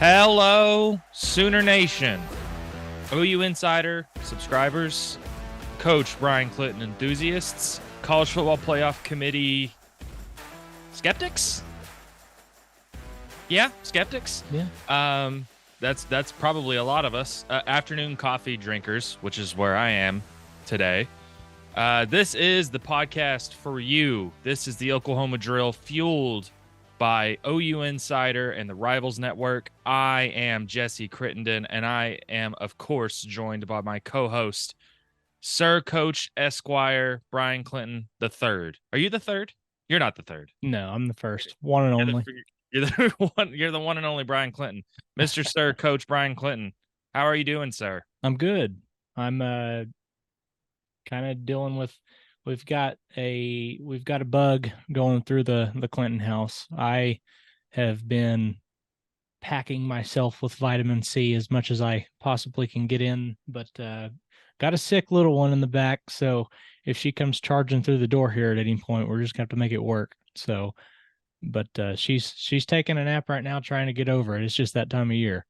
Hello, Sooner Nation, OU Insider subscribers, Coach Brian Clinton enthusiasts, College Football Playoff Committee skeptics. Yeah, skeptics. Yeah. That's probably a lot of us. Afternoon coffee drinkers, which is where I am today. This is the podcast for you. This is the Oklahoma Drill, fueled by OU Insider and the Rivals Network. I am Jesse Crittenden, and I am, of course, joined by my co-host, Sir Coach Esquire Brian Clinton the third. Are you the third? You're not the third. No, I'm the first, one and only. You're the one and only Brian Clinton, Mr. Sir Coach Brian Clinton. How are you doing, sir? I'm good. I'm kind of dealing with. We've got a bug going through the Clinton house. I have been packing myself with vitamin C as much as I possibly can get in, but got a sick little one in the back. So if she comes charging through the door here at any point, we're just gonna have to make it work. So, but she's taking a nap right now, trying to get over it. It's just that time of year.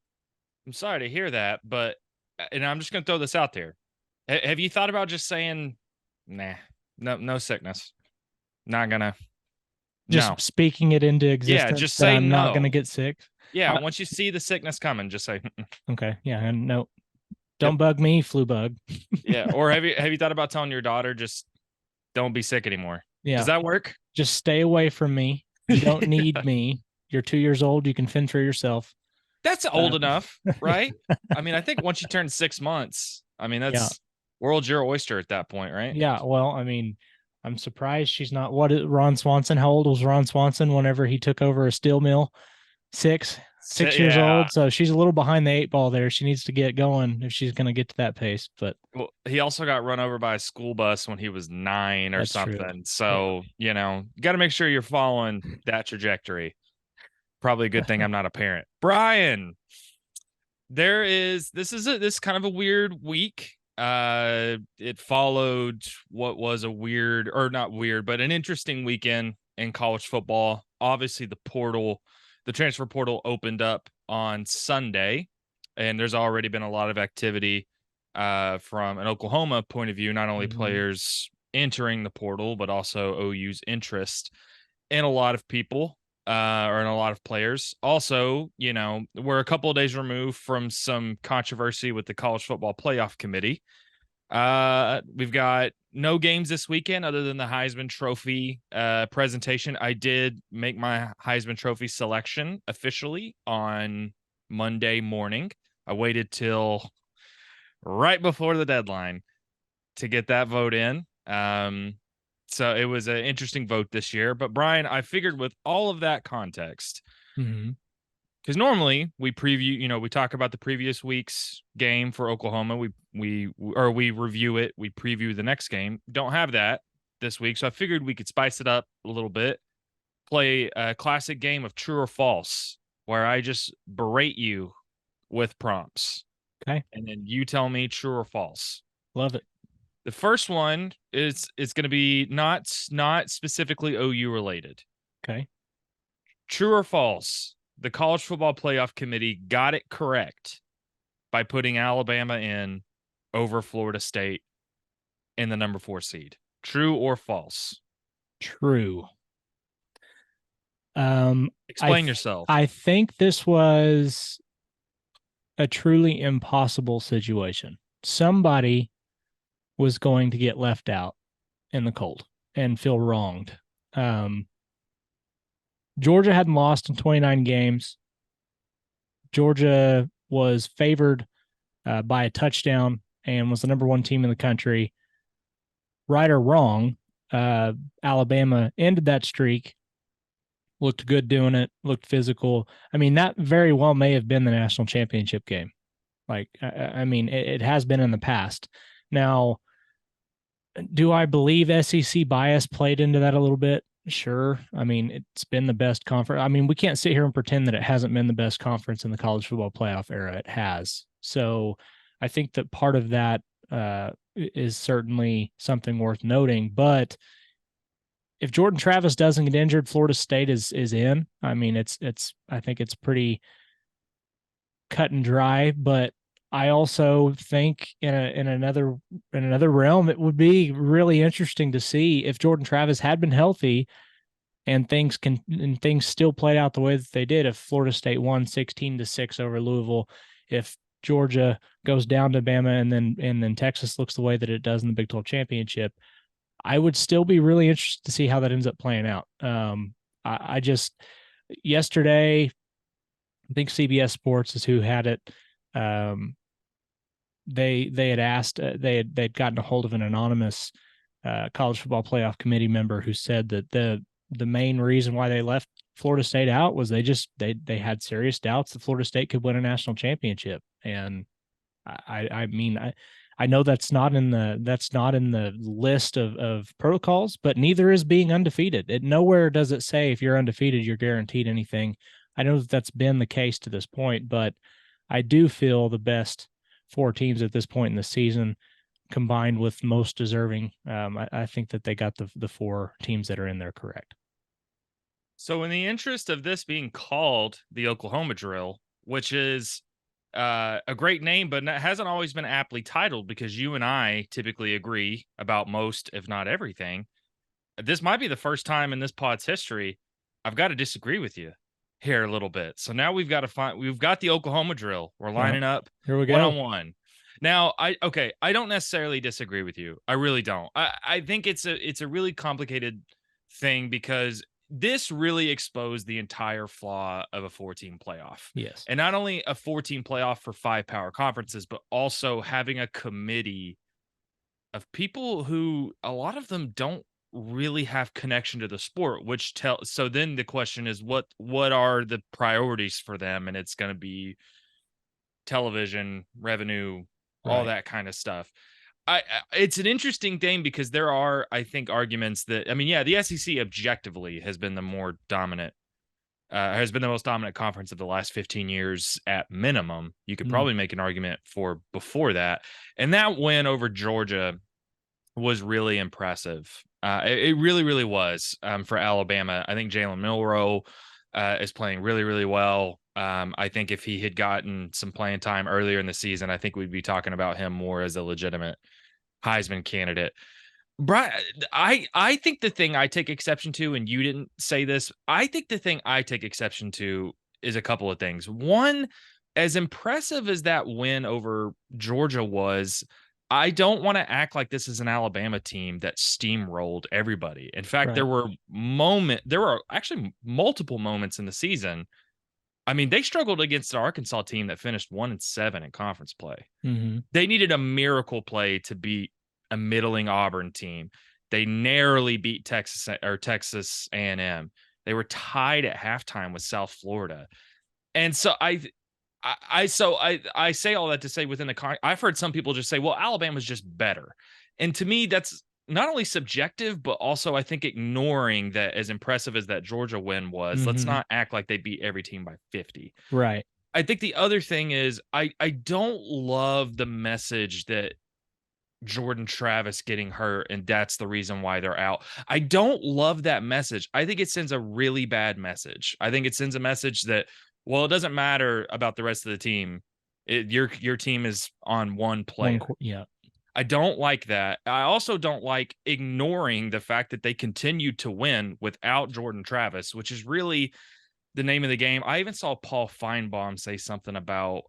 I'm sorry to hear that, but and I'm just gonna throw this out there. Have you thought about just saying, nah, no sickness, not gonna, just speaking it into existence? Yeah, just say I'm no. not gonna get sick. Yeah, once you see the sickness coming, just say, okay, yeah, and no, don't bug me, flu bug. Yeah, or have you thought about telling your daughter, just don't be sick anymore? Yeah, does that work? Just stay away from me. You don't need me. You're 2 years old. You can fend for yourself. That's old enough, right? I mean, I think once you turn 6 months, I mean, that's world's your oyster at that point, right? Yeah. Well, I mean, I'm surprised she's not. Ron Swanson? How old was Ron Swanson whenever he took over a steel mill? Six years old. So she's a little behind the 8 ball there. She needs to get going if she's going to get to that pace. But he also got run over by a school bus when he was 9 or something. True. So, you got to make sure you're following that trajectory. Probably a good thing I'm not a parent. Brian, this is kind of a weird week. It followed what was a weird, or not weird, but an interesting weekend in college football. Obviously, the transfer portal opened up on Sunday, and there's already been a lot of activity from an Oklahoma point of view, not only players entering the portal, but also OU's interest in a lot of people. Or in a lot of players. Also, we're a couple of days removed from some controversy with the College Football Playoff Committee. We've got no games this weekend other than the Heisman Trophy presentation. I did make my Heisman Trophy selection officially on Monday morning. I waited till right before the deadline to get that vote in. So it was an interesting vote this year. But Brian, I figured with all of that context, because normally we preview, we talk about the previous week's game for Oklahoma. We review it. We preview the next game. Don't have that this week. So I figured we could spice it up a little bit, play a classic game of true or false, where I just berate you with prompts. Okay. And then you tell me true or false. Love it. The first one is going to be not specifically OU related. Okay. True or false? The College Football Playoff Committee got it correct by putting Alabama in over Florida State in the number 4 seed. True or false? True. Explain yourself. I think this was a truly impossible situation. Somebody was going to get left out in the cold and feel wronged. Georgia hadn't lost in 29 games. Georgia was favored by a touchdown and was the number 1 team in the country. Right or wrong, Alabama ended that streak, looked good doing it, looked physical. I mean, that very well may have been the national championship game. Like, I mean, it has been in the past. Now, do I believe SEC bias played into that a little bit? Sure. I mean, it's been the best conference. I mean, we can't sit here and pretend that it hasn't been the best conference in the college football playoff era. It has. So I think that part of that is certainly something worth noting. But if Jordan Travis doesn't get injured, Florida State is in. I mean, I think it's pretty cut and dry, but I also think in another realm, it would be really interesting to see if Jordan Travis had been healthy and things still played out the way that they did. If Florida State won 16-6 over Louisville, if Georgia goes down to Bama and then Texas looks the way that it does in the Big 12 championship, I would still be really interested to see how that ends up playing out. I just yesterday, I think CBS Sports is who had it. They had asked they'd gotten a hold of an anonymous college football playoff committee member who said that the main reason why they left Florida State out was they had serious doubts that Florida State could win a national championship. And I mean I know that's not in the list of protocols, but neither is being undefeated. Nowhere does it say if you're undefeated you're guaranteed anything. I know that that's been the case to this point, but I do feel the best four teams at this point in the season combined with most deserving. I think that they got the four teams that are in there correct. So in the interest of this being called the Oklahoma drill, which is a great name, but hasn't always been aptly titled because you and I typically agree about most, if not everything. This might be the first time in this pod's history I've got to disagree with you here a little bit. So now we've got the Oklahoma drill. We're lining up here we go. One-on-one. Now, I don't necessarily disagree with you. I really don't. I think it's a really complicated thing because this really exposed the entire flaw of a 14 playoff. Yes. And not only a 14 playoff for 5 power conferences, but also having a committee of people who a lot of them don't really have connection to the sport, so then the question is what are the priorities for them? And it's going to be television revenue, all that kind of stuff. It's an interesting thing because there are, I think, arguments that, I mean, yeah, the SEC objectively has been the most dominant conference of the last 15 years at minimum. You could probably make an argument for before that. And that win over Georgia was really impressive. It really, really was for Alabama. I think Jalen Milroe is playing really, really well. I think if he had gotten some playing time earlier in the season, I think we'd be talking about him more as a legitimate Heisman candidate. Brian, I think the thing I take exception to, and you didn't say this, I think the thing I take exception to is a couple of things. One, as impressive as that win over Georgia was, I don't want to act like this is an Alabama team that steamrolled everybody. In fact, there were actually multiple moments in the season. I mean, they struggled against the Arkansas team that finished 1-7 in conference play. Mm-hmm. They needed a miracle play to beat a middling Auburn team. They narrowly beat Texas A&M. They were tied at halftime with South Florida. And so I say all that to say I've heard some people just say, well, Alabama's just better. And to me, that's not only subjective, but also I think ignoring that as impressive as that Georgia win was, let's not act like they beat every team by 50. Right. I think the other thing is I don't love the message that Jordan Travis getting hurt and that's the reason why they're out. I don't love that message. I think it sends a really bad message. I think it sends a message that, well, it doesn't matter about the rest of the team. Your team is on one player. Yeah. I don't like that. I also don't like ignoring the fact that they continued to win without Jordan Travis, which is really the name of the game. I even saw Paul Feinbaum say something about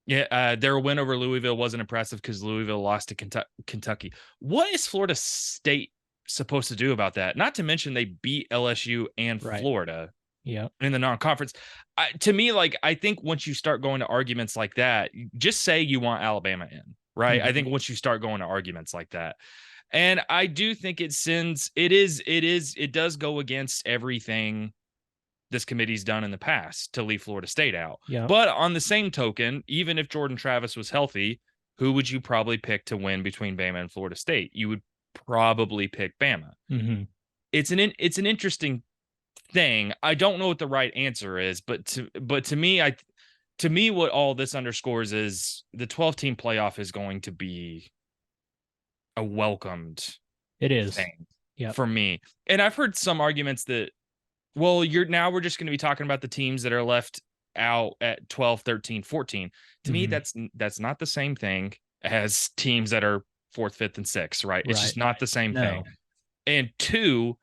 their win over Louisville wasn't impressive because Louisville lost to Kentucky. What is Florida State supposed to do about that? Not to mention they beat LSU and Florida in the non-conference. To me, like, I think once you start going to arguments like that, just say you want Alabama in, right? I think once you start going to arguments like that, and I do think it does go against everything this committee's done in the past to leave Florida State out. Yeah. But on the same token, even if Jordan Travis was healthy, who would you probably pick to win between Bama and Florida State? You would probably pick Bama. Mm-hmm. It's an interesting thing. I don't know what the right answer is, but to me, what all this underscores is the 12-team playoff is going to be a welcomed thing for me. And I've heard some arguments that, well, we're just going to be talking about the teams that are left out at 12, 13, 14. To me, that's not the same thing as teams that are fourth, fifth, and sixth, right? It's Right. just not the same thing. No. And two,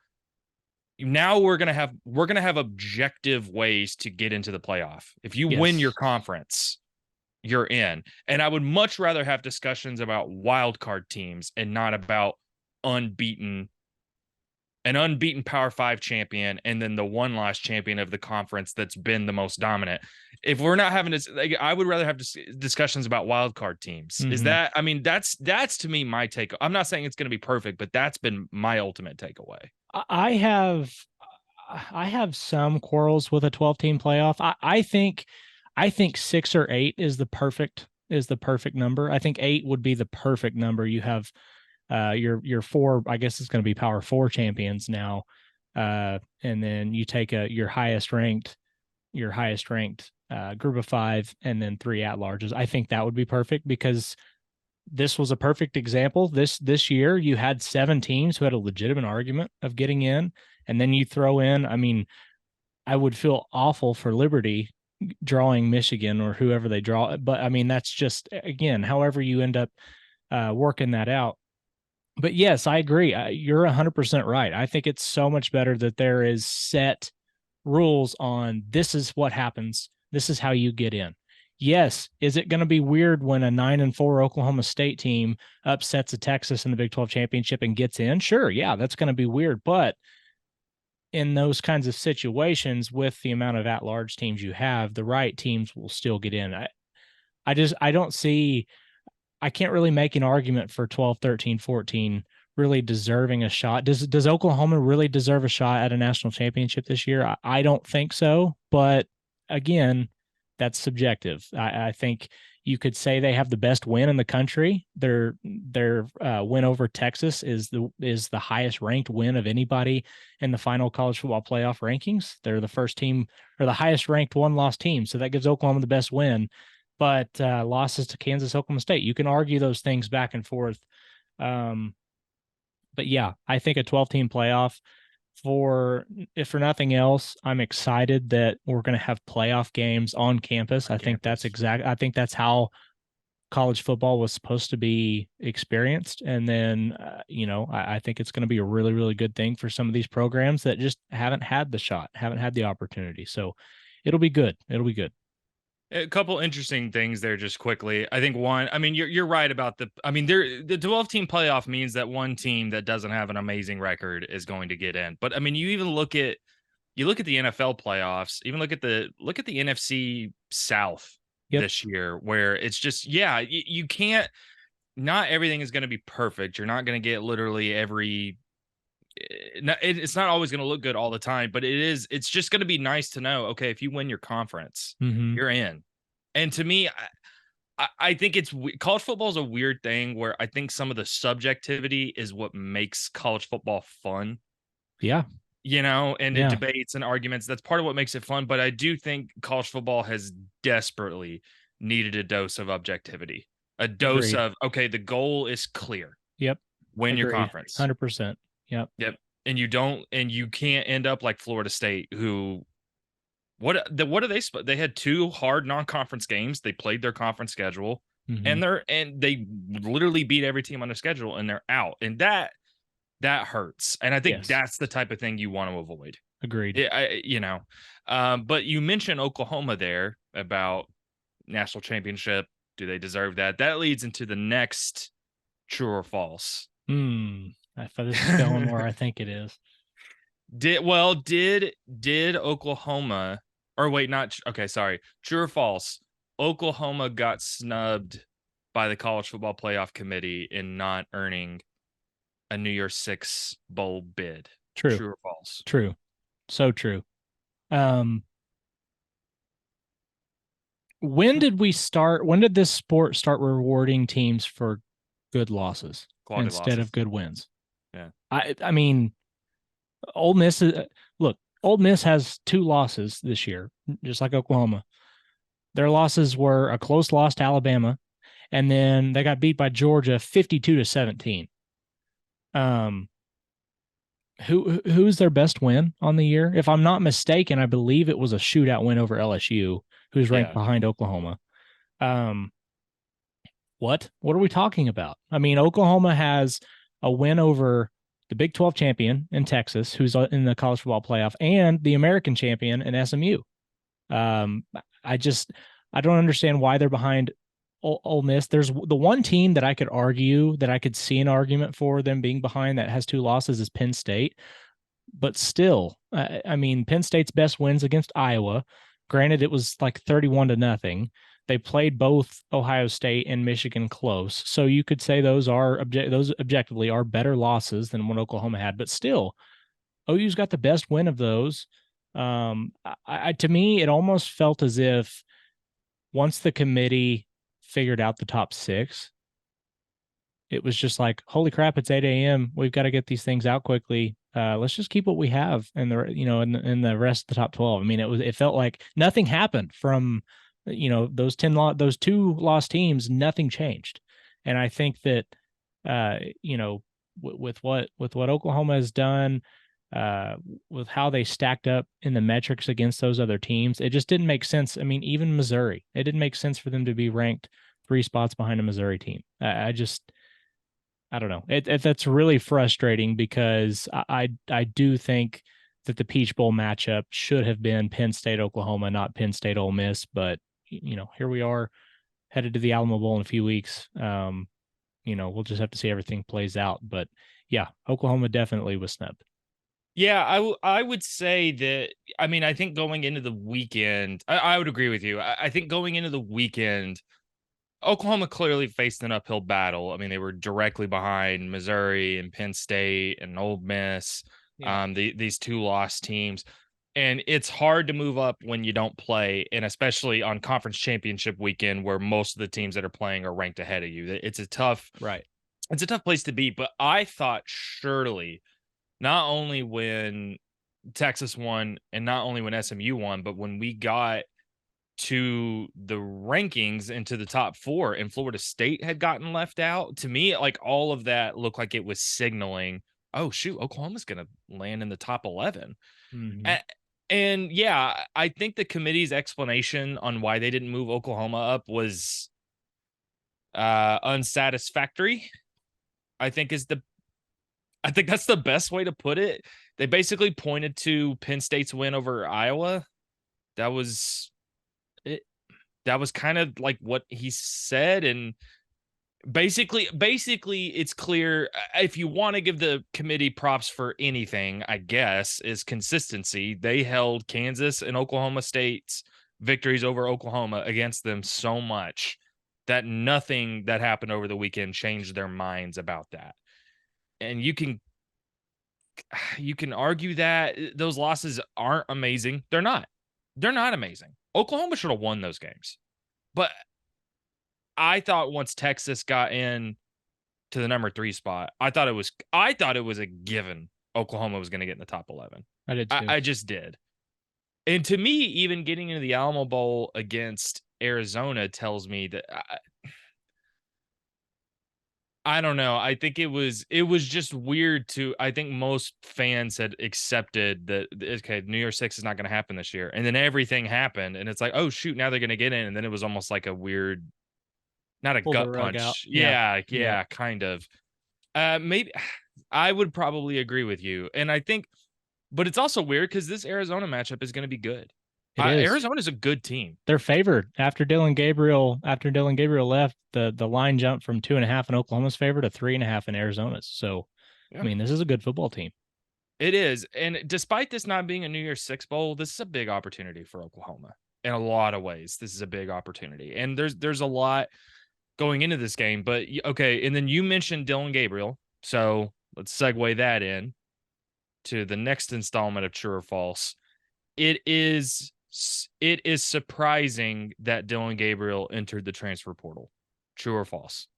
now we're gonna have objective ways to get into the playoff. If you win your Yes. conference, you're in. And I would much rather have discussions about wild card teams and not about unbeaten an unbeaten Power Five champion and then the one loss champion of the conference that's been the most dominant. If we're not having this, like, I would rather have discussions about wild card teams. Is that? I mean, that's to me my take. I'm not saying it's going to be perfect, but that's been my ultimate takeaway. I have I have some quarrels with a 12 team playoff. I think 6 or 8 is the perfect number. I think 8 would be the perfect number. You have your four, I guess it's going to be power 4 champions now. And then you take your highest ranked group of 5 and then 3 at larges. I think that would be perfect because this was a perfect example. This year you had 7 teams who had a legitimate argument of getting in, and then you throw in, I mean, I would feel awful for Liberty drawing Michigan or whoever they draw, but I mean that's just, again, however you end up working that out. But yes, I agree. You're 100% right. I think it's so much better that there is set rules on this is what happens. This is how you get in. Yes, is it going to be weird when a 9-4 Oklahoma State team upsets a Texas in the Big 12 championship and gets in? Sure, yeah, that's going to be weird. But in those kinds of situations, with the amount of at-large teams you have, the right teams will still get in. I don't see. I can't really make an argument for 12, 13, 14 really deserving a shot. Does Oklahoma really deserve a shot at a national championship this year? I don't think so. But again, that's subjective. I think you could say they have the best win in the country. Their win over Texas is the highest ranked win of anybody in the final college football playoff rankings. They're the first team or the highest ranked one-loss team. So that gives Oklahoma the best win. But losses to Kansas, Oklahoma State, you can argue those things back and forth. But yeah, I think a 12-team playoff, if for nothing else, I'm excited that we're going to have playoff games on campus. I think that's how college football was supposed to be experienced. And then, I think it's going to be a really, really good thing for some of these programs that just haven't had the shot, haven't had the opportunity. So it'll be good. It'll be good. A couple interesting things there just quickly. I think one, I mean, you're right about the 12 team playoff means that one team that doesn't have an amazing record is going to get in. But I mean, you even look at the NFL playoffs, even look at the NFC South this year, where it's just, yeah, you can't, not everything is going to be perfect. You're not going to get literally it's not always going to look good all the time, but it's just going to be nice to know, okay, if you win your conference, you're in. And to me, I think college football is a weird thing where I think some of the subjectivity is what makes college football fun. Yeah. And the debates and arguments, that's part of what makes it fun. But I do think college football has desperately needed a dose of objectivity, a dose of, okay, the goal is clear. Yep. Win your conference. 100%. Yep. And you can't end up like Florida State, who what are they had 2 hard non-conference games. They played their conference schedule, and they literally beat every team on their schedule, and they're out. And that hurts. And I think that's the type of thing you want to avoid. Agreed. But you mentioned Oklahoma there about national championship. Do they deserve that? That leads into the next true or false. I thought this is going where I think it is. Did Oklahoma, or wait, sorry. True or false? Oklahoma got snubbed by the College Football Playoff Committee in not earning a NY6 bowl bid. True. True or false? True. So true. When did this sport start rewarding teams for good losses instead of good wins? Yeah. I mean, Ole Miss has 2 losses this year, just like Oklahoma. Their losses were a close loss to Alabama, and then they got beat by Georgia 52-17. Who's their best win on the year? If I'm not mistaken, I believe it was a shootout win over LSU who's ranked Yeah. behind Oklahoma. Um, what are we talking about? I mean, Oklahoma has a win over the Big 12 champion in Texas, who's in the college football playoff, and the American champion in SMU. Um, I just I don't understand why they're behind Ole Miss. There's the one team that I could argue that I could see an argument for them being behind that has two losses is Penn State, but still, I mean, Penn State's best wins against Iowa. Granted, it was like 31-0. They played both Ohio State and Michigan close, so you could say those objectively are better losses than what Oklahoma had. But still, OU's got the best win of those. To me, it almost felt as if once the committee figured out the top six, it was just like, holy crap, it's 8 a.m. We've got to get these things out quickly. Let's just keep what we have in the rest of the top 12. I mean, it felt like nothing happened from those those two lost teams, nothing changed. And I think that with what Oklahoma has done, with how they stacked up in the metrics against those other teams, it just didn't make sense. I mean, even Missouri, it didn't make sense for them to be ranked 3 spots behind a Missouri team. I don't know. That's really frustrating because I do think that the Peach Bowl matchup should have been Penn State Oklahoma, not Penn State Ole Miss. But here we are, headed to the Alamo Bowl in a few weeks. We'll just have to see everything plays out. But yeah, Oklahoma definitely was snubbed. Yeah, I would say that. I mean, I think going into the weekend, I would agree with you. I think going into the weekend, Oklahoma clearly faced an uphill battle. I mean, they were directly behind Missouri and Penn State and Ole Miss, Yeah. these two lost teams. And it's hard to move up when you don't play, and especially on conference championship weekend where most of the teams that are playing are ranked ahead of you. Right. It's a tough place to be. But I thought surely not only when Texas won and not only when SMU won, but when we got to the rankings into the top four and Florida State had gotten left out, to me, like all of that looked like it was signaling, oh, shoot, Oklahoma's going to land in the top 11. Mm-hmm. And yeah, I think the committee's explanation on why they didn't move Oklahoma up was unsatisfactory. I think is the I think that's the best way to put it. They basically pointed to Penn State's win over Iowa. That was it. That was kind of like what he said. And basically, it's clear if you want to give the committee props for anything, I guess, is consistency. They held Kansas and Oklahoma State's victories over Oklahoma against them so much that nothing that happened over the weekend changed their minds about that. And you can argue that those losses aren't amazing. They're not. They're not amazing. Oklahoma should have won those games. But I thought once Texas got in to the number 3 spot, I thought it was a given Oklahoma was going to get in the top 11. I did too. I just did. And to me, even getting into the Alamo Bowl against Arizona tells me that I don't know. I think it was just weird to I think most fans had accepted that okay, New Year's 6 is not going to happen this year. And then everything happened and it's like, "Oh shoot, now they're going to get in." And then it was almost like a weird not a Pull the gut rug out. punch. Yeah. Yeah, kind of. Maybe I would probably agree with you. And I think but it's also weird cuz this Arizona matchup is going to be good. It is. Arizona's a good team. They're favored after Dylan Gabriel. After Dylan Gabriel left, the line jumped from 2.5 in Oklahoma's favor to 3.5 in Arizona's. So, I Yeah. mean, this is a good football team. It is. And despite this not being a New Year's Six bowl, this is a big opportunity for Oklahoma. In a lot of ways, this is a big opportunity. And there's a lot going into this game, but okay, and then you mentioned Dylan Gabriel. So, let's segue that in to the next installment of True or False. It is surprising that Dylan Gabriel entered the transfer portal. True or false?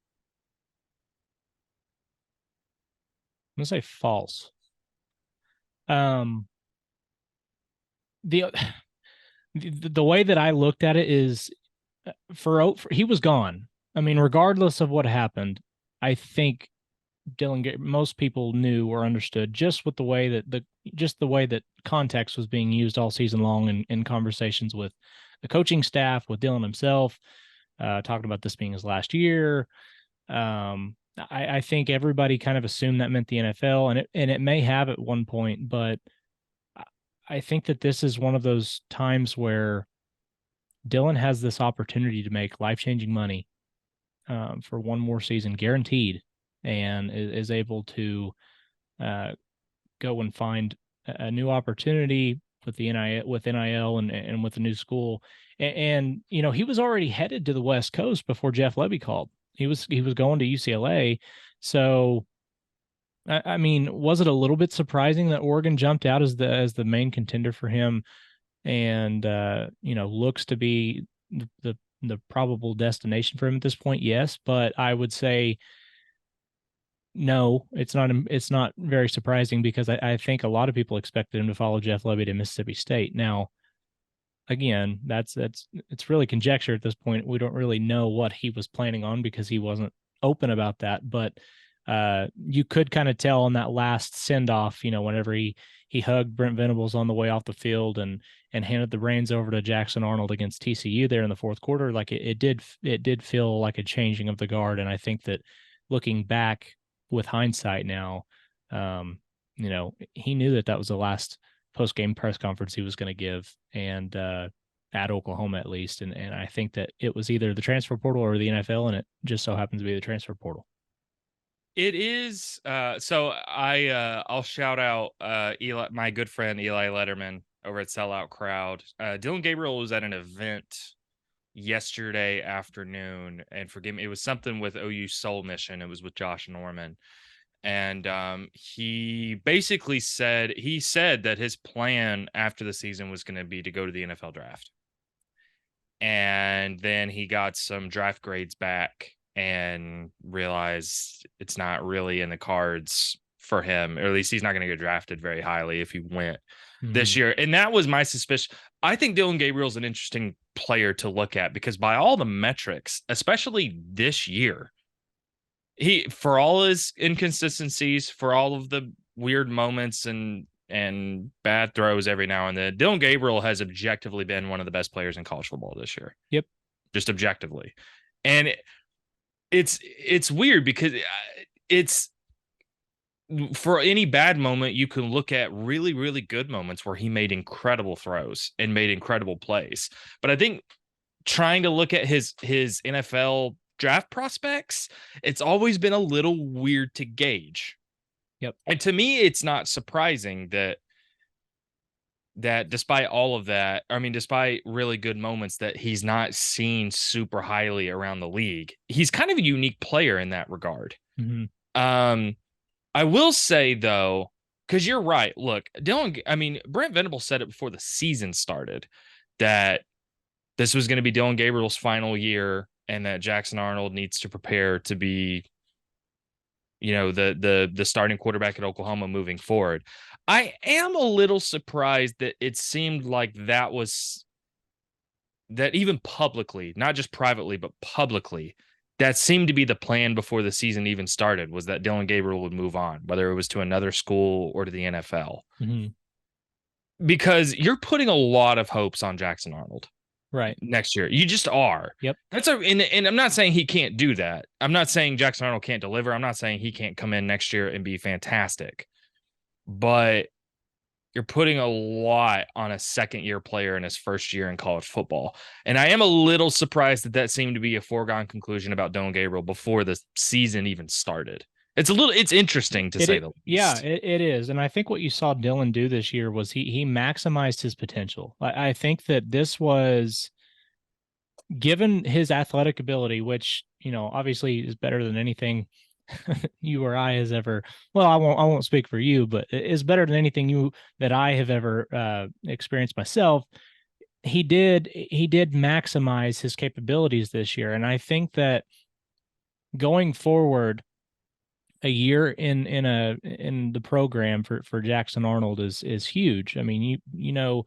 I'm gonna say false. Um, the the way that I looked at it is for he was gone. I mean, regardless of what happened, I think most people knew or understood just with the way that the way that context was being used all season long in conversations with the coaching staff, with Dylan himself, talking about this being his last year. I think everybody kind of assumed that meant the NFL, and it may have at one point, but I think that this is one of those times where Dylan has this opportunity to make life-changing money for one more season, guaranteed, and is able to go and find a new opportunity with the NIL and with the new school. And you know, he was already headed to the West Coast before Jeff Levy called. He was going to UCLA. So I mean, was it a little bit surprising that Oregon jumped out as the main contender for him, and you know, looks to be the probable destination for him at this point? Yes, but I would say no, it's not. It's not very surprising because I think a lot of people expected him to follow Jeff Levy to Mississippi State. Now, again, it's really conjecture at this point. We don't really know what he was planning on because he wasn't open about that. But you could kind of tell on that last send off, you know, whenever he hugged Brent Venables on the way off the field and handed the reins over to Jackson Arnold against TCU there in the fourth quarter. Like it did feel like a changing of the guard, and I think that looking back with hindsight now, you know, he knew that was the last post game press conference he was going to give, and at Oklahoma at least, and I think that it was either the transfer portal or the NFL, and it just so happens to be the transfer portal. It is. So I'll shout out Eli, my good friend Eli Letterman over at Sellout Crowd. Dylan Gabriel was at an event yesterday afternoon, and forgive me, it was something with OU Soul Mission. It was with Josh Norman, and he basically said that his plan after the season was going to be to go to the NFL draft, and then he got some draft grades back and realized it's not really in the cards for him, or at least he's not going to get drafted very highly if he went this year. And that was my suspicion. I think Dylan Gabriel's an interesting player to look at because by all the metrics, especially this year, he, for all his inconsistencies, for all of the weird moments and bad throws every now and then, Dylan Gabriel has objectively been one of the best players in college football this year. Yep. Just objectively. And it's weird because it's, for any bad moment, you can look at really, really good moments where he made incredible throws and made incredible plays. But I think trying to look at his NFL draft prospects, it's always been a little weird to gauge. Yep. And to me, it's not surprising that despite all of that, I mean, despite really good moments, that he's not seen super highly around the league. He's kind of a unique player in that regard. I will say, though, because you're right. Look, Brent Venables said it before the season started that this was going to be Dylan Gabriel's final year and that Jackson Arnold needs to prepare to be, you know, the starting quarterback at Oklahoma moving forward. I am a little surprised that it seemed like that even publicly, not just privately, but publicly, that seemed to be the plan before the season even started, was that Dylan Gabriel would move on, whether it was to another school or to the NFL. Because you're putting a lot of hopes on Jackson Arnold right next year. You just are. Yep. And I'm not saying he can't do that. I'm not saying Jackson Arnold can't deliver. I'm not saying he can't come in next year and be fantastic. But you're putting a lot on a second-year player in his first year in college football. And I am a little surprised that seemed to be a foregone conclusion about Dylan Gabriel before the season even started. It's interesting to say the least. Yeah, it is. And I think what you saw Dylan do this year was he maximized his potential. I think that this was, given his athletic ability, which, you know, obviously is better than anything you or I has ever, well, I won't speak for you, but is better than anything that I have ever experienced myself. He did maximize his capabilities this year. And I think that going forward, a year in the program for Jackson Arnold is huge. I mean, you know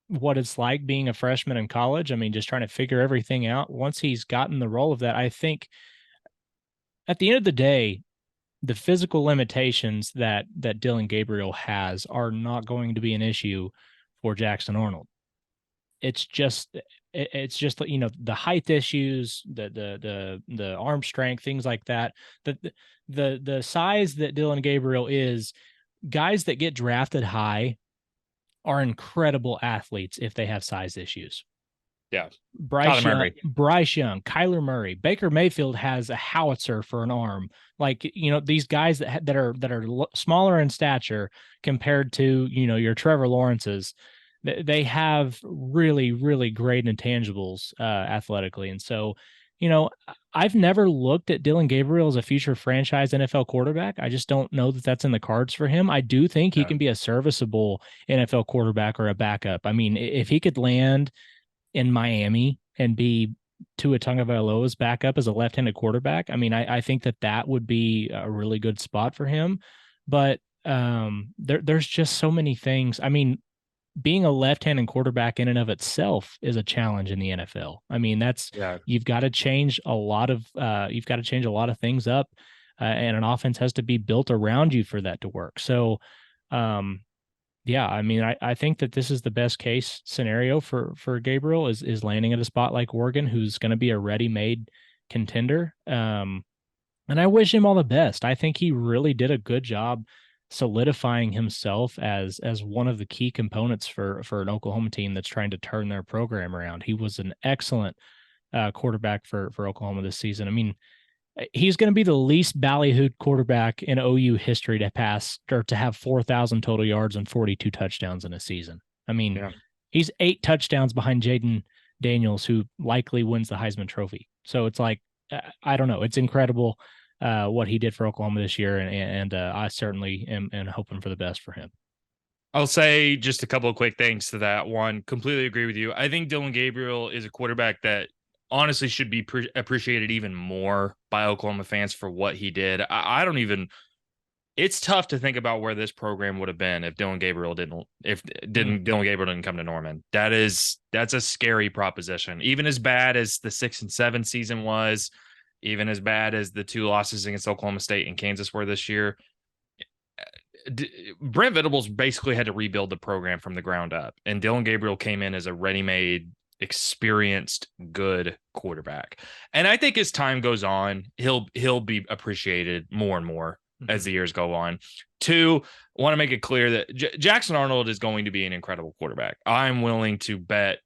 what it's like being a freshman in college. I mean, just trying to figure everything out. Once he's gotten the role of that, I think at the end of the day, the physical limitations that Dylan Gabriel has are not going to be an issue for Jackson Arnold. It's just the height issues, the arm strength, things like that. The size that Dylan Gabriel is, guys that get drafted high are incredible athletes if they have size issues. Yeah. Bryce Young, Kyler Murray, Baker Mayfield has a howitzer for an arm. Like, these guys that are smaller in stature compared to, your Trevor Lawrences, they have really, really great intangibles athletically. And so, I've never looked at Dylan Gabriel as a future franchise NFL quarterback. I just don't know that that's in the cards for him. I do think he can be a serviceable NFL quarterback or a backup. I mean, if he could land in Miami and be Tua Tagovailoa's backup as a left-handed quarterback, I mean, I think that would be a really good spot for him. But there's just so many things. I mean, being a left-handed quarterback in and of itself is a challenge in the NFL. I mean, you've got to change a lot of things up, and an offense has to be built around you for that to work. So, yeah, I mean, I think that this is the best case scenario for Gabriel is landing at a spot like Oregon, who's going to be a ready-made contender. And I wish him all the best. I think he really did a good job solidifying himself as one of the key components for an Oklahoma team that's trying to turn their program around. He was an excellent quarterback for Oklahoma this season. I mean, he's going to be the least ballyhooed quarterback in OU history to pass or to have 4,000 total yards and 42 touchdowns in a season. I mean, he's 8 touchdowns behind Jaden Daniels, who likely wins the Heisman Trophy. So it's like, I don't know. It's incredible what he did for Oklahoma this year. And I certainly am hoping for the best for him. I'll say just a couple of quick things to that. One, completely agree with you. I think Dylan Gabriel is a quarterback that honestly should be appreciated even more by Oklahoma fans for what he did. I don't even, it's tough to think about where this program would have been if Dylan Gabriel didn't come to Norman. That's a scary proposition. Even as bad as the 6-7 season was, even as bad as the 2 losses against Oklahoma State and Kansas were this year, Brent Venables basically had to rebuild the program from the ground up. And Dylan Gabriel came in as a ready-made, experienced, good quarterback. And I think as time goes on, he'll be appreciated more and more as the years go on. 2, I want to make it clear that Jackson Arnold is going to be an incredible quarterback. I'm willing to bet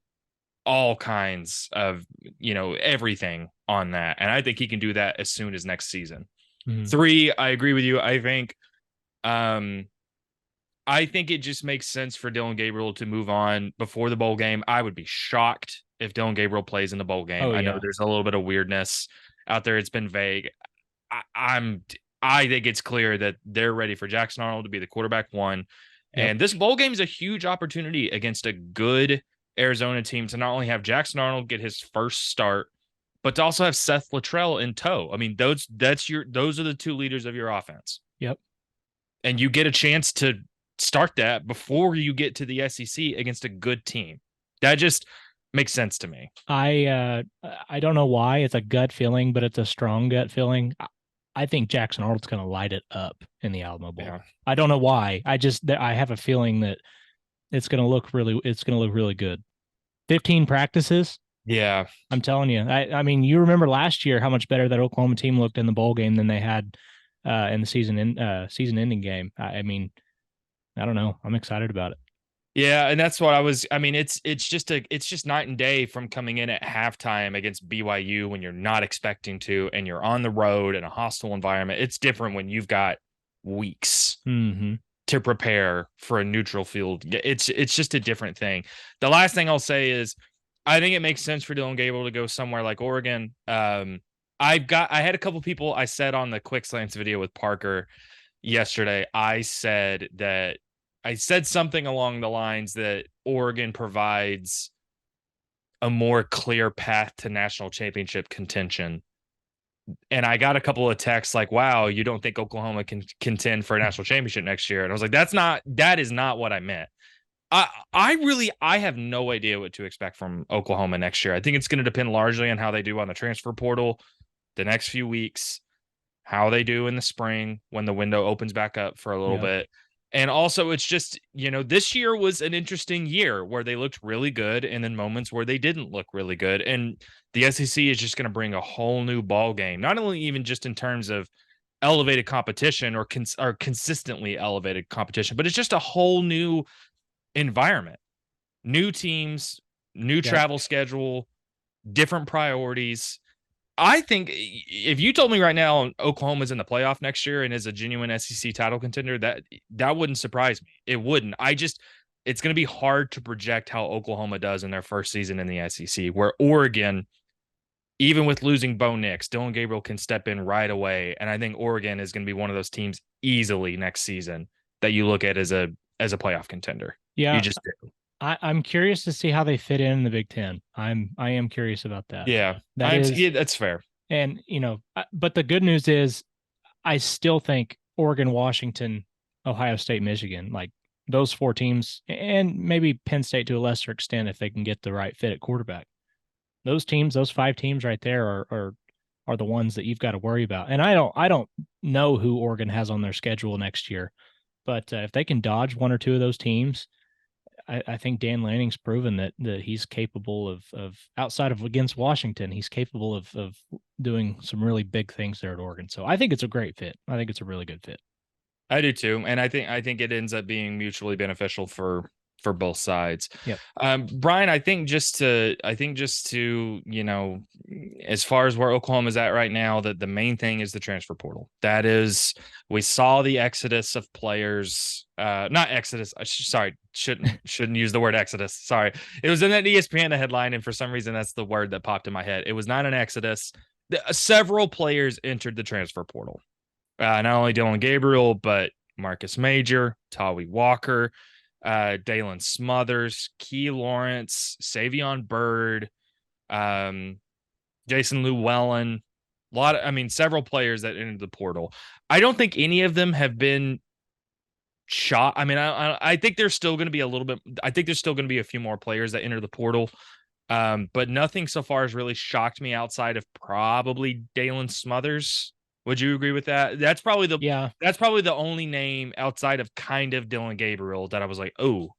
all kinds of, everything on that. And I think he can do that as soon as next season. 3, I agree with you. I think it just makes sense for Dylan Gabriel to move on before the bowl game. I would be shocked if Dylan Gabriel plays in the bowl game. I know there's a little bit of weirdness out there. It's been vague. I think it's clear that they're ready for Jackson Arnold to be the quarterback 1. Yep. And this bowl game is a huge opportunity against a good Arizona team to not only have Jackson Arnold get his first start, but to also have Seth Luttrell in tow. I mean, those are the 2 leaders of your offense. Yep. And you get a chance to start that before you get to the SEC against a good team. That just makes sense to me. I don't know why. It's a gut feeling, but it's a strong gut feeling. I think Jackson Arnold's going to light it up in the Alamo Bowl. Yeah. I don't know why. I have a feeling that it's going to look really good. 15 practices. Yeah. I'm telling you. I mean, you remember last year how much better that Oklahoma team looked in the bowl game than they had in the season-ending game. I mean, I don't know. I'm excited about it. Yeah, and that's what it's just night and day from coming in at halftime against BYU when you're not expecting to, and you're on the road in a hostile environment. It's different when you've got weeks to prepare for a neutral field. It's just a different thing. The last thing I'll say is I think it makes sense for Dylan Gabriel to go somewhere like Oregon. I had a couple people I said on the Quick Slants video with Parker yesterday. I said something along the lines that Oregon provides a more clear path to national championship contention. And I got a couple of texts like, wow, you don't think Oklahoma can contend for a national championship next year? And I was like, that is not what I meant. I have no idea what to expect from Oklahoma next year. I think it's going to depend largely on how they do on the transfer portal the next few weeks, how they do in the spring when the window opens back up for a little Yeah. bit. And also, it's just, this year was an interesting year where they looked really good and then moments where they didn't look really good. And the SEC is just going to bring a whole new ball game, not only even just in terms of elevated competition or consistently elevated competition, but it's just a whole new environment, new teams, new Yep. travel schedule, different priorities. I think if you told me right now Oklahoma's in the playoff next year and is a genuine SEC title contender, that wouldn't surprise me. It wouldn't. It's going to be hard to project how Oklahoma does in their first season in the SEC, where Oregon, even with losing Bo Nix, Dylan Gabriel can step in right away, and I think Oregon is going to be one of those teams easily next season that you look at as a playoff contender. You Yeah. just do. I'm curious to see how they fit in the Big Ten. I am curious about that. Yeah, That is, yeah, that's fair. and but the good news is I still think Oregon, Washington, Ohio State, Michigan, like those four teams, and maybe Penn State to a lesser extent if they can get the right fit at quarterback. Those teams, those five teams right there are the ones that you've got to worry about. And I don't know who Oregon has on their schedule next year, but if they can dodge one or two of those teams, I think Dan Lanning's proven that he's capable of outside of against Washington, he's capable of doing some really big things there at Oregon. So I think it's a great fit. I think it's a really good fit. I do too, and I think it ends up being mutually beneficial for both sides. Yep. Brian, I think just to as far as where Oklahoma is at right now, that the main thing is the transfer portal. That is, we saw the exodus of players. Not exodus. Sorry, shouldn't use the word exodus. Sorry, it was in that ESPN headline, and for some reason that's the word that popped in my head. It was not an exodus. Several players entered the transfer portal. Not only Dylan Gabriel, but Marcus Major, Tawi Walker, Dalen Smothers, Key Lawrence, Savion Bird, um, Jason Llewellyn. Several players that entered the portal. I don't think any of them have been shot. I think there's still going to be a little bit. I think there's still going to be a few more players that enter the portal. But nothing so far has really shocked me outside of probably Dalen Smothers. Would you agree with that? Yeah. That's probably the only name outside of kind of Dylan Gabriel that I was like, oh,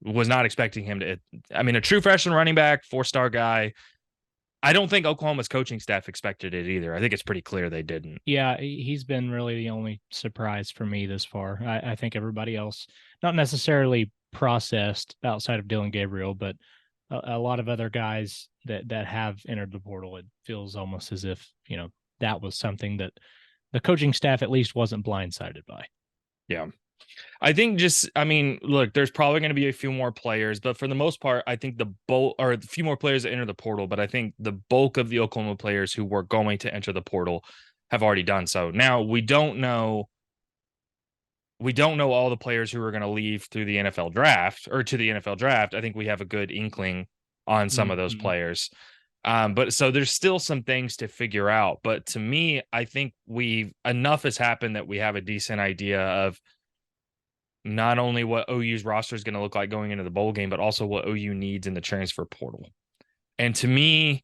was not expecting him to. A true freshman running back, 4-star guy. I don't think Oklahoma's coaching staff expected it either. I think it's pretty clear they didn't. Yeah, he's been really the only surprise for me this far. I think everybody else, not necessarily processed outside of Dylan Gabriel, but a lot of other guys that have entered the portal, it feels almost as if, that was something that the coaching staff at least wasn't blindsided by. Yeah. Look, there's probably going to be a few more players, but for the most part, I think the bulk or a few more players that enter the portal, but I think the bulk of the Oklahoma players who were going to enter the portal have already done so. Now, we don't know all the players who are going to leave through the NFL draft or to the NFL draft. I think we have a good inkling on some of those players. But so there's still some things to figure out. But to me, I think enough has happened that we have a decent idea of not only what OU's roster is going to look like going into the bowl game, but also what OU needs in the transfer portal. And to me,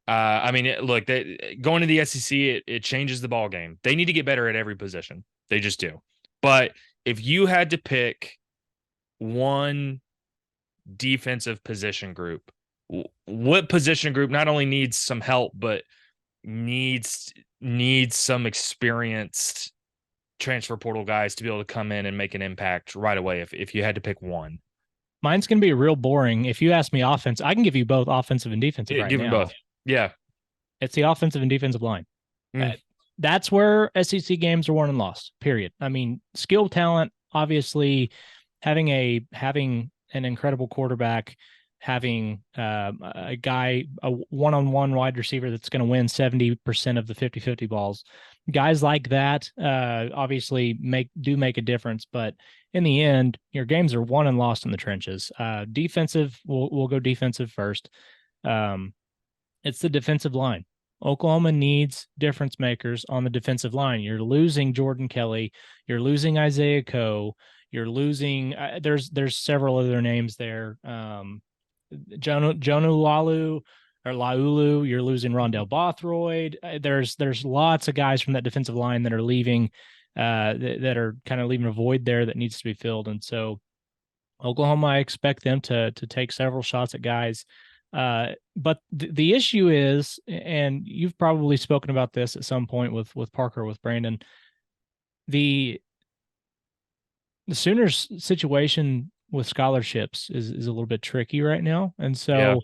going to the SEC, it changes the ball game. They need to get better at every position. They just do. But if you had to pick one defensive position group, what position group not only needs some help, but needs some experienced transfer portal guys to be able to come in and make an impact right away if you had to pick one? Mine's going to be real boring. If you ask me offense, I can give you both offensive and defensive right Give me now. both. Yeah. It's the offensive and defensive line. That's where SEC games are won and lost, period. Skill talent, obviously, having an incredible quarterback, having a one-on-one wide receiver that's going to win 70% of the 50-50 balls. Guys like that obviously make a difference, but in the end, your games are won and lost in the trenches. Defensive, we'll go defensive first. It's the defensive line. Oklahoma needs difference makers on the defensive line. You're losing Jordan Kelly. You're losing Isaiah Coe. You're losing. There's several other names there. Jonu Lalu, or Laulu. You're losing Rondell Bothroyd. There's lots of guys from that defensive line that are leaving, that are kind of leaving a void there that needs to be filled. And so Oklahoma, I expect them to take several shots at guys. But the issue is, and you've probably spoken about this at some point with Parker, with Brandon, the Sooners situation with scholarships is a little bit tricky right now. And Yeah. so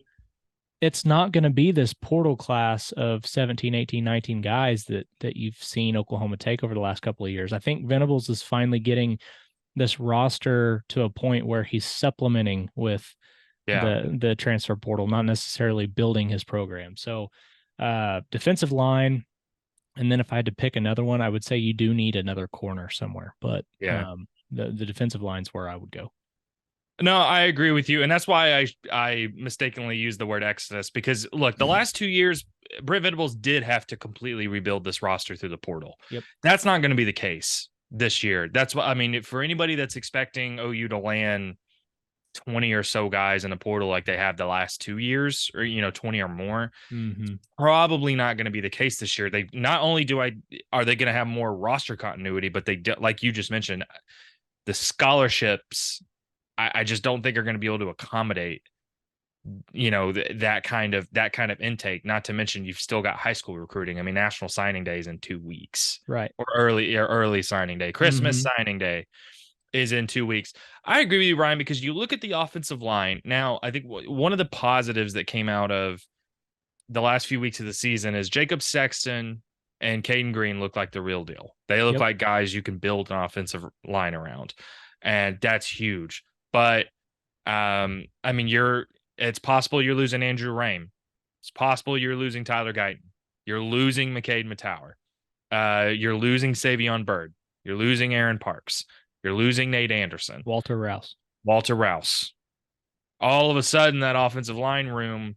it's not going to be this portal class of 17, 18, 19 guys that you've seen Oklahoma take over the last couple of years. I think Venables is finally getting this roster to a point where he's supplementing with Yeah. the transfer portal, not necessarily building his program. So defensive line, and then if I had to pick another one, I would say you do need another corner somewhere. But Yeah. the defensive line's where I would go. No, I agree with you, and that's why I mistakenly used the word exodus, because look, the last 2 years, Brent Venables did have to completely rebuild this roster through the portal. Yep. That's not going to be the case this year. That's what I mean. For anybody that's expecting OU to land 20 or so guys in the portal like they have the last 2 years, or 20 or more, probably not going to be the case this year. They not only are they going to have more roster continuity, but they do, like you just mentioned, the scholarships. I just don't think are going to be able to accommodate, that kind of intake. Not to mention you've still got high school recruiting. I mean, National Signing Day is in 2 weeks, right? Or early signing day. Christmas signing day is in 2 weeks. I agree with you, Ryan, because you look at the offensive line now. I think one of the positives that came out of the last few weeks of the season is Jacob Sexton and Caden Green look like the real deal. They look like guys you can build an offensive line around, and that's huge. But I mean, it's possible you're losing Andrew Raym. It's possible you're losing Tyler Guyton. You're losing McCade Matower. You're losing Savion Byrd. You're losing Aaron Parks. You're losing Nate Anderson. Walter Rouse. All of a sudden, that offensive line room,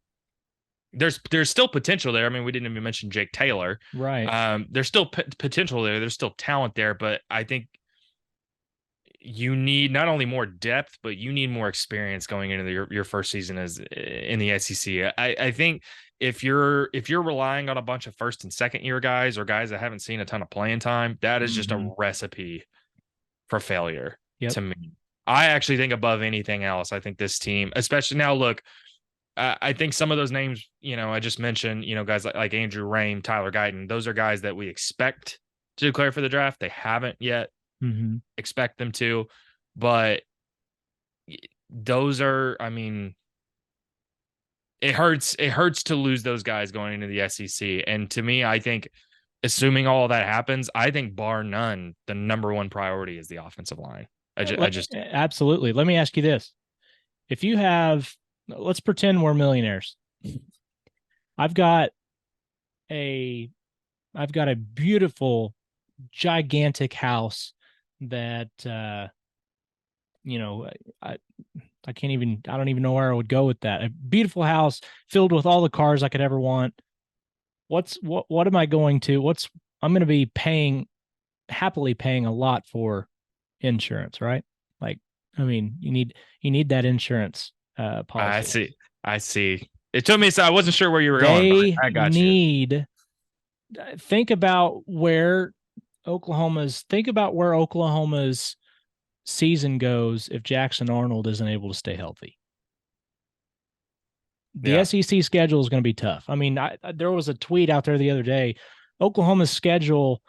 there's still potential there. I mean, we didn't even mention Jake Taylor. Right. There's still potential there. There's still talent there, but I think you need not only more depth, but you need more experience going into your first season as in the SEC. I think if you're relying on a bunch of first and second year guys or guys that haven't seen a ton of playing time, that is just a recipe for failure to me. I actually think above anything else, I think this team, especially now, look, I think some of those names, I just mentioned, guys like Andrew Raym, Tyler Guyton, those are guys that we expect to declare for the draft. They haven't yet. Expect them to, but those are, I mean, it hurts to lose those guys going into the SEC. And to me, I think assuming all of that happens, I think bar none, the number one priority is the offensive line. I just absolutely. Let me ask you this. If you have, let's pretend we're millionaires. I've got a beautiful, gigantic house that I don't even know where I would go with that. A beautiful house filled with all the cars I could ever want. What am I going to? I'm going to be happily paying a lot for insurance, right? Like, I mean, you need that insurance policy. I see. It took me, so I wasn't sure where you were going, but I got you. Think about where Oklahoma's season goes if Jackson Arnold isn't able to stay healthy. The SEC schedule is going to be tough. I mean, there was a tweet out there the other day. Oklahoma's schedule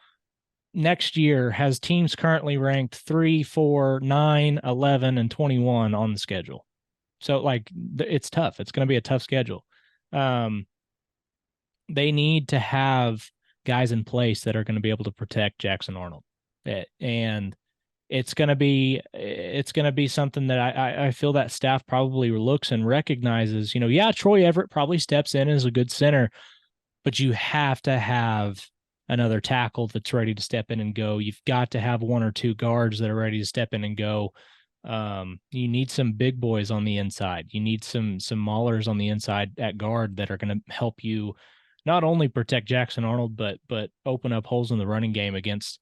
next year has teams currently ranked 3, 4, 9, 11, and 21 on the schedule. So, like, it's tough. It's going to be a tough schedule. They need to have guys in place that are going to be able to protect Jackson Arnold. And it's going to be something that I feel that staff probably looks and recognizes. Troy Everett probably steps in as a good center, but you have to have another tackle that's ready to step in and go. You've got to have one or two guards that are ready to step in and go. You need some big boys on the inside. You need some maulers on the inside at guard that are going to help you not only protect Jackson Arnold, but open up holes in the running game against,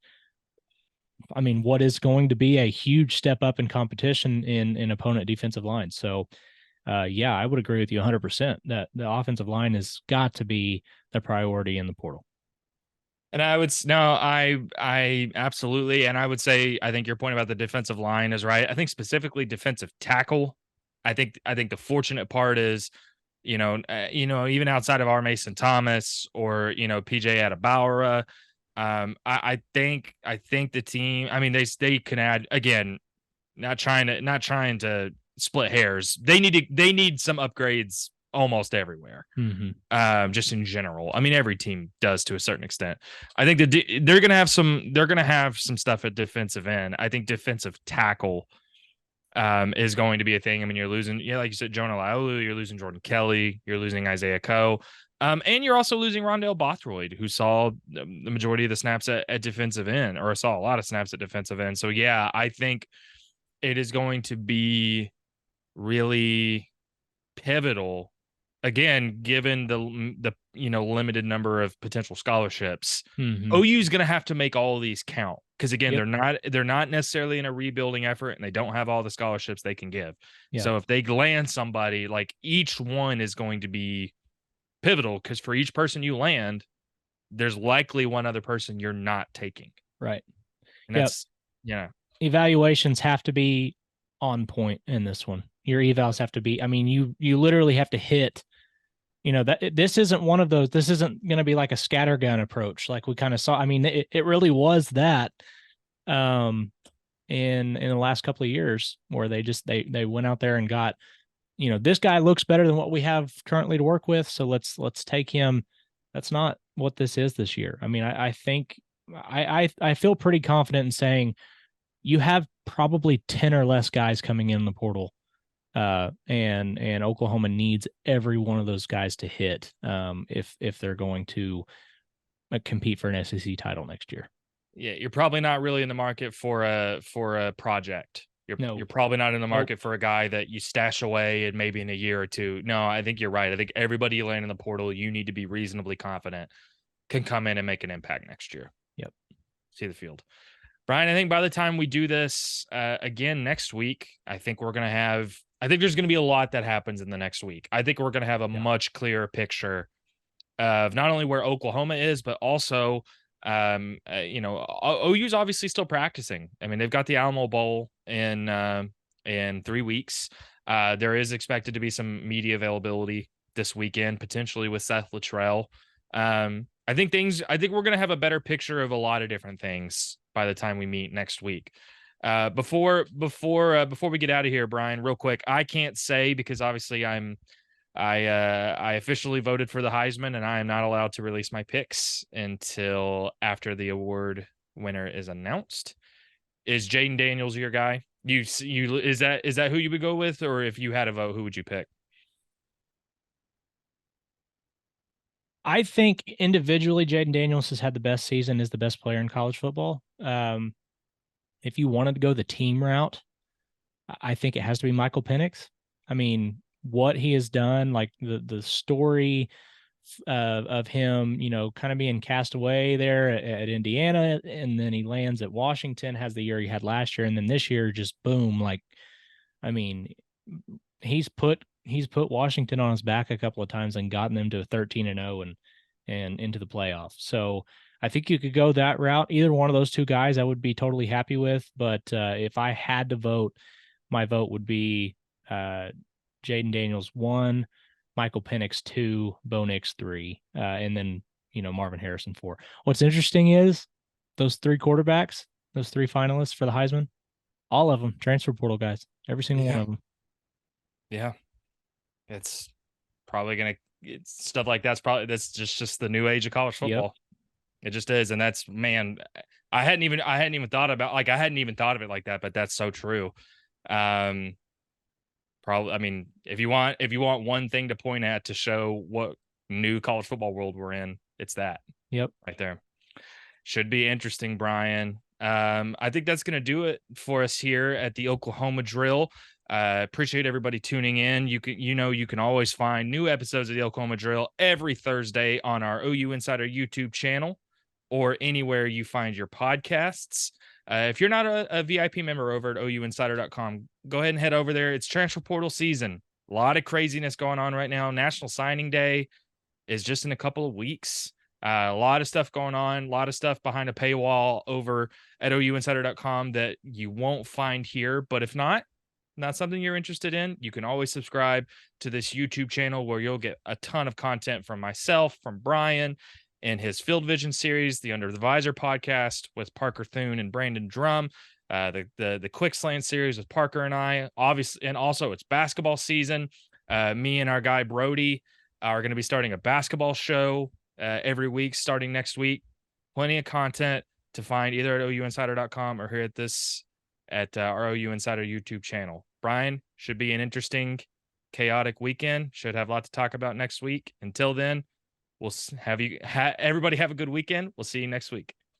I mean, what is going to be a huge step up in competition in opponent defensive lines. So yeah, I would agree with you 100% that the offensive line has got to be the priority in the portal. And I would no, I absolutely, and I would say I think your point about the defensive line is right. I think specifically defensive tackle. I think the fortunate part is, even outside of our Mason Thomas or PJ Adebawara, I think the team. I mean, they can add again. Not trying to split hairs. They need some upgrades almost everywhere. Mm-hmm. Just in general. I mean, every team does to a certain extent. I think that they're gonna have some. They're gonna have some stuff at defensive end. I think defensive tackle is going to be a thing. I mean, you're losing, yeah, like you said, Jonah Laulu, you're losing Jordan Kelly, you're losing Isaiah Coe, and you're also losing Rondell Bothroyd, who saw the majority of the snaps at defensive end, or saw a lot of snaps at defensive end. So yeah, I think it is going to be really pivotal again, given the limited number of potential scholarships. Mm-hmm. OU is going to have to make all of these count because again, Yep. they're not necessarily in a rebuilding effort and they don't have all the scholarships they can give. Yeah. So if they land somebody, like each one is going to be pivotal because for each person you land, there's likely one other person you're not taking. Right. And Yep. that's yeah. Evaluations have to be on point in this one. Your evals have to be. I mean, you literally have to hit. That this isn't one of those. This isn't going to be like a scattergun approach, like we kind of saw. I mean, it really was that. In the last couple of years, where they went out there and got, this guy looks better than what we have currently to work with, so let's take him. That's not what this is this year. I mean, I think I feel pretty confident in saying you have probably 10 or less guys coming in the portal. And Oklahoma needs every one of those guys to hit if they're going to compete for an SEC title next year. Yeah, you're probably not really in the market for a project. You're No. you're probably not in the Nope. market for a guy that you stash away and maybe in a year or two. No, I think you're right. I think everybody you land in the portal, you need to be reasonably confident can come in and make an impact next year. Yep. See the field. Brian, I think by the time we do this again next week, I think there's going to be a lot that happens in the next week. I think we're going to have a much clearer picture of not only where Oklahoma is, but also, OU's obviously still practicing. I mean, they've got the Alamo Bowl in 3 weeks. There is expected to be some media availability this weekend, potentially with Seth Luttrell. I think we're going to have a better picture of a lot of different things by the time we meet next week. Before we get out of here, Brian, real quick, I can't say because obviously I officially voted for the Heisman and I am not allowed to release my picks until after the award winner is announced. Is Jaden Daniels your guy? Is that who you would go with, or if you had a vote, who would you pick? I think individually, Jaden Daniels has had the best season, is the best player in college football. If you wanted to go the team route, I think it has to be Michael Penix. I mean, what he has done, like the story of him, kind of being cast away there at Indiana, and then he lands at Washington, has the year he had last year, and then this year just boom. Like, I mean, he's put Washington on his back a couple of times and gotten them to 13-0 and into the playoffs. So I think you could go that route. Either one of those two guys I would be totally happy with. But if I had to vote, my vote would be Jaden Daniels 1, Michael Penix 2, Bo Nix 3, and then Marvin Harrison 4. What's interesting is those three quarterbacks, those three finalists for the Heisman, all of them transfer portal guys, every single one of them. Yeah, it's probably it's stuff like that's just the new age of college football. Yep. It just is, and that's I hadn't even thought about I hadn't even thought of it like that, but that's so true. Probably, I mean, if you want one thing to point at to show what new college football world we're in, it's that. Yep, right there. Should be interesting, Brian. I think that's going to do it for us here at the Oklahoma Drill. Appreciate everybody tuning in. You can always find new episodes of the Oklahoma Drill every Thursday on our OU Insider YouTube channel or anywhere you find your podcasts. If you're not a VIP member over at ouinsider.com, go ahead and head over there. It's transfer portal season. A lot of craziness going on right now. National Signing Day is just in a couple of weeks. A lot of stuff going on, a lot of stuff behind a paywall over at ouinsider.com that you won't find here. But if not something you're interested in, you can always subscribe to this YouTube channel where you'll get a ton of content from myself, from Brian, and his Field Vision series, the Under the Visor podcast with Parker Thune and Brandon Drum, the Quick Slant series with Parker and I, obviously, and also it's basketball season. Me and our guy Brody are going to be starting a basketball show every week starting next week. Plenty of content to find either at ouinsider.com or here at our OU Insider YouTube channel. Brian, should be an interesting, chaotic weekend. Should have a lot to talk about next week. Until then, we'll have everybody have a good weekend. We'll see you next week.